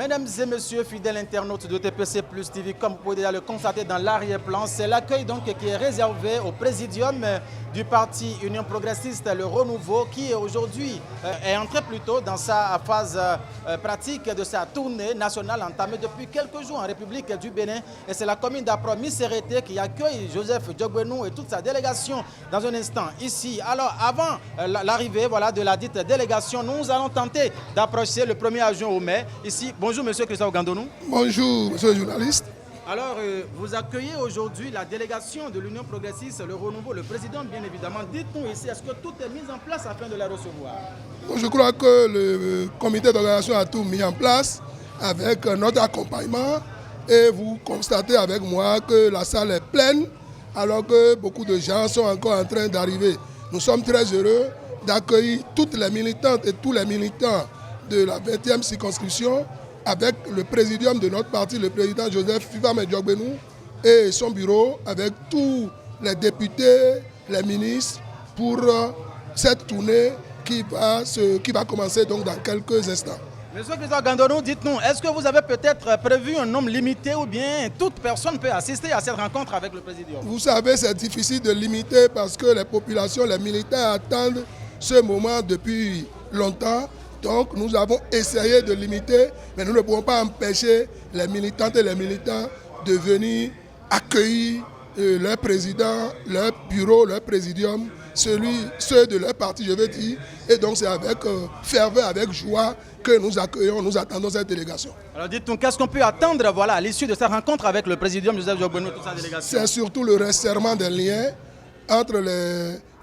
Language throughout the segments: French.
Mesdames et messieurs, fidèles internautes de TPC Plus TV, comme vous pouvez déjà le constater dans l'arrière-plan, c'est l'accueil donc qui est réservé au présidium du parti Union Progressiste, le Renouveau, qui aujourd'hui est entré plutôt dans sa phase pratique de sa tournée nationale entamée depuis quelques jours en République du Bénin. Et c'est la commune d'Apro-Missérété qui accueille Joseph Diogbenou et toute sa délégation dans un instant ici. Alors avant l'arrivée de la dite délégation, nous allons tenter d'approcher le premier adjoint au maire ici. Bonjour Monsieur Christophe Gandonou. Bonjour Monsieur le journaliste. Alors, vous accueillez aujourd'hui la délégation de l'Union Progressiste, le Renouveau, le président bien évidemment. Dites-nous ici, est-ce que tout est mis en place afin de la recevoir? Je crois que le comité d'organisation a tout mis en place avec notre accompagnement et vous constatez avec moi que la salle est pleine alors que beaucoup de gens sont encore en train d'arriver. Nous sommes très heureux d'accueillir toutes les militantes et tous les militants de la 20e circonscription avec le présidium de notre parti, le président Joseph Diogbenou et son bureau, avec tous les députés, les ministres, pour cette tournée qui va commencer donc dans quelques instants. Monsieur Christophe Gandonou, dites-nous, est-ce que vous avez peut-être prévu un nombre limité ou bien toute personne peut assister à cette rencontre avec le présidium? Vous savez, c'est difficile de limiter parce que les populations, les militaires attendent ce moment depuis longtemps. Donc nous avons essayé de limiter, mais nous ne pouvons pas empêcher les militantes et les militants de venir accueillir leur président, leur bureau, leur présidium, ceux de leur parti, je veux dire. Et donc c'est avec ferveur, avec joie que nous accueillons, nous attendons cette délégation. Alors dites-nous, qu'est-ce qu'on peut attendre à l'issue de cette rencontre avec le présidium Joseph Diogbenou et toute sa délégation? C'est surtout le resserrement des liens entre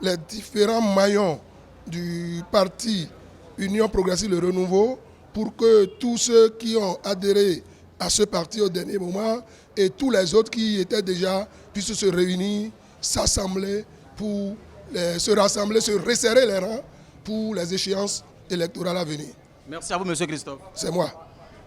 les différents maillons du parti Union Progressiste, le Renouveau, pour que tous ceux qui ont adhéré à ce parti au dernier moment et tous les autres qui étaient déjà puissent se réunir, s'assembler pour se rassembler, se resserrer les rangs pour les échéances électorales à venir. Merci à vous, Monsieur Christophe. C'est moi.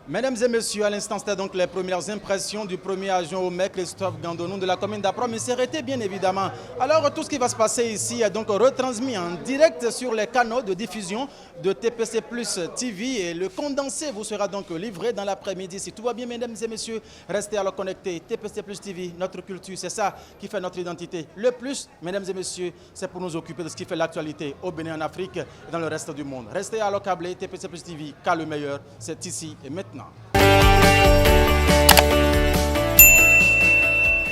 Mesdames et messieurs, à l'instant, c'était donc les premières impressions du premier adjoint au maire, Christophe Gandonou, de la commune d'Apro-Missérété, bien évidemment. Alors, tout ce qui va se passer ici est donc retransmis en direct sur les canaux de diffusion de TPC Plus TV et le condensé vous sera donc livré dans l'après-midi. Si tout va bien, mesdames et messieurs, restez alors connectés. TPC Plus TV, notre culture, c'est ça qui fait notre identité. Le plus, mesdames et messieurs, c'est pour nous occuper de ce qui fait l'actualité au Bénin, en Afrique et dans le reste du monde. Restez alors câblés, TPC Plus TV, car le meilleur, c'est ici et maintenant.